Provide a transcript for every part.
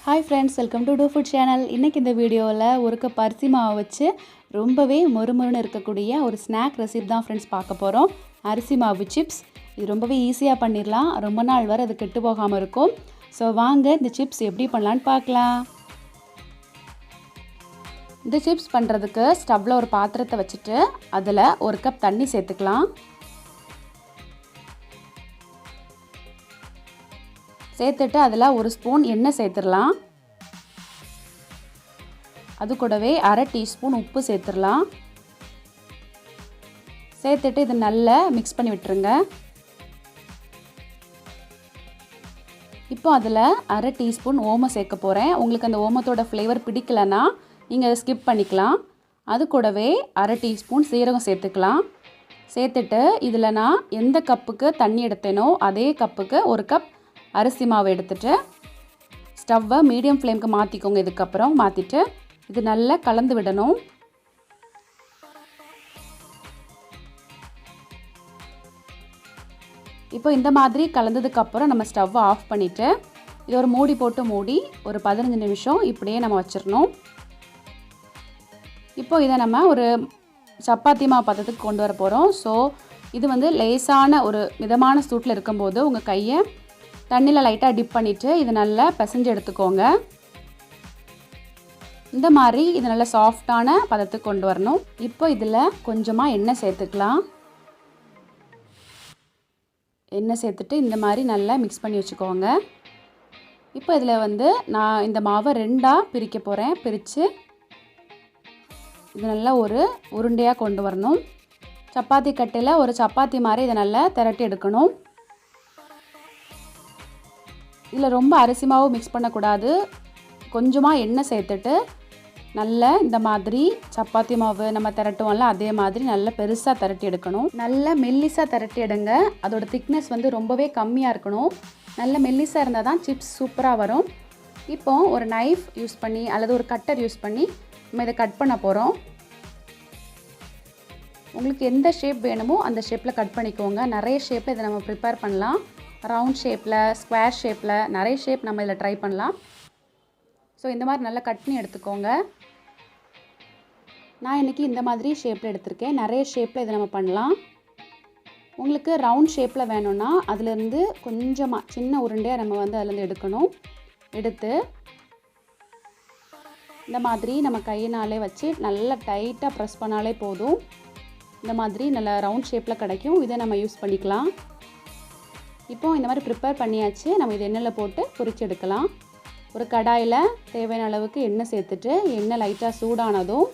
Hi friends, welcome to to food channel. இன்றைக்கி இந்த வீடியோவில் ஒரு கப் அரிசி மாவு வச்சு ரொம்பவே மொறுமொறுன்னு இருக்கக்கூடிய ஒரு ஸ்நாக் ரெசிபி தான் ஃப்ரெண்ட்ஸ் பார்க்க போகிறோம். அரிசி மாவு சிப்ஸ். இது ரொம்பவே ஈஸியாக பண்ணிடலாம். ரொம்ப நாள் வரை அது கெட்டு போகாமல் இருக்கும். ஸோ வாங்க இந்த சிப்ஸ் எப்படி பண்ணலான்னு பார்க்கலாம். இந்த சிப்ஸ் பண்ணுறதுக்கு ஸ்டவ்வில் ஒரு பாத்திரத்தை வச்சுட்டு அதில் ஒரு கப் தண்ணி சேர்த்துக்கலாம். சேர்த்துட்டு அதில் ஒரு ஸ்பூன் எண்ணெய் சேர்த்துடலாம். அது கூடவே அரை டீஸ்பூன் உப்பு சேர்த்துடலாம். சேர்த்துட்டு இது நல்லா மிக்ஸ் பண்ணி விட்டுருங்க. இப்போ அதில் அரை டீஸ்பூன் ஓமம் சேர்க்க போகிறேன். உங்களுக்கு அந்த ஓமத்தோட ஃப்ளேவர் பிடிக்கலன்னா நீங்கள் அதை ஸ்கிப் பண்ணிக்கலாம். அது கூடவே அரை டீஸ்பூன் சீரகம் சேர்த்துக்கலாம். சேர்த்துட்டு இதில் நான் எந்த கப்புக்கு தண்ணி எடுத்தேனோ அதே கப்புக்கு ஒரு கப் அரிசி மாவு எடுத்துகிட்டு ஸ்டவ்வை மீடியம் ஃப்ளேமுக்கு மாற்றிக்கோங்க. இதுக்கப்புறம் மாற்றிட்டு இது நல்லா கலந்து விடணும். இப்போ இந்த மாதிரி கலந்ததுக்கப்புறம் நம்ம ஸ்டவ்வை ஆஃப் பண்ணிவிட்டு இது ஒரு மூடி போட்டு மூடி ஒரு 15 நிமிஷம் இப்படியே நம்ம வச்சிடணும். இப்போ இதை நம்ம ஒரு சப்பாத்தி மாவு பதத்துக்கு கொண்டு வர போகிறோம். ஸோ இது வந்து லேசான ஒரு மிதமான சூட்டில் இருக்கும்போது உங்கள் கையை தண்ணியில் லைட்டாக டிப் பண்ணிவிட்டு இது நல்லா பிசைஞ்சு எடுத்துக்கோங்க. இந்த மாதிரி இது நல்லா சாஃப்டான பதத்துக்கு கொண்டு வரணும். இப்போ இதில் கொஞ்சமாக எண்ணெய் சேர்த்துக்கலாம். எண்ணெய் சேர்த்துட்டு இந்த மாதிரி நல்லா மிக்ஸ் பண்ணி வச்சுக்கோங்க. இப்போ இதில் வந்து நான் இந்த மாவை ரெண்டாக பிரிக்க போகிறேன். பிரித்து இது நல்லா ஒரு உருண்டையாக கொண்டு வரணும். சப்பாத்தி கட்டையில் ஒரு சப்பாத்தி மாதிரி இதை நல்லா திரட்டி எடுக்கணும். இதில் ரொம்ப அரிசி மாவு மிக்ஸ் பண்ணக்கூடாது. கொஞ்சமாக எண்ணெய் சேர்த்துட்டு நல்லா இந்த மாதிரி சப்பாத்தி மாவு நம்ம திரட்டுவோம்ல அதே மாதிரி நல்லா பெருசாக திரட்டி எடுக்கணும். நல்லா மெல்லிசாக திரட்டி எடுங்க. அதோட திக்னஸ் வந்து ரொம்பவே கம்மியாக இருக்கணும். நல்ல மெல்லிசாக இருந்தால் தான் சிப்ஸ் சூப்பராக வரும். இப்போ ஒரு நைஃப் யூஸ் பண்ணி அல்லது ஒரு கட்டர் யூஸ் பண்ணி நம்ம இதை கட் பண்ண போகிறோம். உங்களுக்கு எந்த ஷேப் வேணுமோ அந்த ஷேப்பில் கட் பண்ணிக்கோங்க. நிறைய ஷேப்பில் இதை நம்ம ப்ரிப்பேர் பண்ணலாம். ரவுண்ட் ஷேப்பில், ஸ்கொயர் ஷேப்பில் நிறைய ஷேப் நம்ம இதில் ட்ரை பண்ணலாம். ஸோ இந்த மாதிரி நல்லா கட் பண்ணி எடுத்துக்கோங்க. நான் இன்றைக்கி இந்த மாதிரி ஷேப்பில் எடுத்திருக்கேன். நிறைய ஷேப்பில் இதை நம்ம பண்ணலாம். உங்களுக்கு ரவுண்ட் ஷேப்பில் வேணும்னா அதிலேருந்து கொஞ்சமாக சின்ன உருண்டையாக நம்ம வந்து அதிலேருந்து எடுக்கணும். எடுத்து இந்த மாதிரி நம்ம கையினாலே வச்சு நல்லா டைட்டாக ப்ரெஸ் பண்ணாலே போதும். இந்த மாதிரி நல்லா ரவுண்ட் ஷேப்பில் கிடைக்கும். இதை நம்ம யூஸ் பண்ணிக்கலாம். இப்போது இந்த மாதிரி ப்ரிப்பேர் பண்ணியாச்சு. நம்ம இது எண்ணெயில் போட்டு பொரிச்சு எடுக்கலாம். ஒரு கடாயில் தேவையான அளவுக்கு எண்ணெய் சேர்த்துட்டு எண்ணெய் லைட்டாக சூடானதும்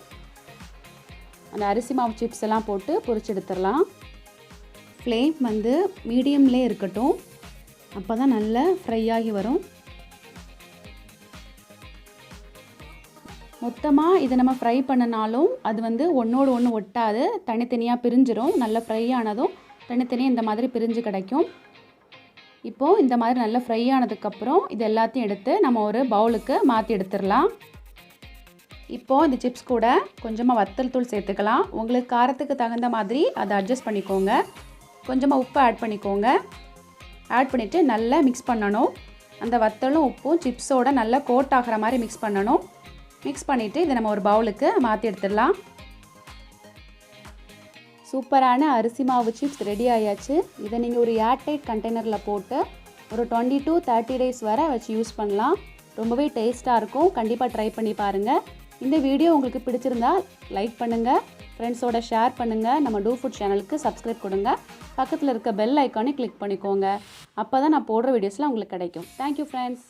அந்த அரிசி மாவு சிப்ஸ் எல்லாம் போட்டு பொரிச்சு எடுத்துடலாம். ஃப்ளேம் வந்து மீடியம்லே இருக்கட்டும். அப்போ தான் நல்லா ஃப்ரை ஆகி வரும். மொத்தமாக இதை நம்ம ஃப்ரை பண்ணினாலும் அது வந்து ஒன்றோடு ஒன்று ஒட்டாது, தனித்தனியாக பிரிஞ்சிடும். நல்லா ஃப்ரை ஆனதும் தனித்தனியாக இந்த மாதிரி பிரிஞ்சு கிடைக்கும். இப்போது இந்த மாதிரி நல்லா ஃப்ரை ஆனதுக்கப்புறம் இது எல்லாத்தையும் எடுத்து நம்ம ஒரு பவுலுக்கு மாற்றி எடுத்துடலாம். இப்போது இந்த சிப்ஸ் கூட கொஞ்சமாக வத்தல் தூள் சேர்த்துக்கலாம். உங்களுக்கு காரத்துக்கு தகுந்த மாதிரி அதை அட்ஜஸ்ட் பண்ணிக்கோங்க. கொஞ்சமாக உப்பு ஆட் பண்ணிக்கோங்க. ஆட் பண்ணிவிட்டு நல்லா மிக்ஸ் பண்ணணும். அந்த வத்தலும் உப்பும் சிப்ஸோட நல்லா கோட் ஆகிற மாதிரி மிக்ஸ் பண்ணணும். மிக்ஸ் பண்ணிவிட்டு இதை நம்ம ஒரு பவுலுக்கு மாற்றி எடுத்துடலாம். சூப்பரான அரிசி மாவு சிப்ஸ் ரெடி ஆயாச்சு. இதை நீங்கள் ஒரு ஏர்டைட் கண்டெய்னரில் போட்டு ஒரு 20 to 30 days வரை வச்சு யூஸ் பண்ணலாம். ரொம்பவே டேஸ்ட்டாக இருக்கும். கண்டிப்பாக ட்ரை பண்ணி பாருங்கள். இந்த வீடியோ உங்களுக்கு பிடிச்சிருந்தா லைக் பண்ணுங்கள், ஃப்ரெண்ட்ஸோட ஷேர் பண்ணுங்கள். நம்ம டூ ஃபுட் சேனலுக்கு சப்ஸ்கிரைப் கொடுங்க. பக்கத்தில் இருக்க பெல் ஐக்கானை கிளிக் பண்ணிக்கோங்க. அப்போ தான் நான் போடுற வீடியோஸ்லாம் உங்களுக்கு கிடைக்கும். Thank you friends.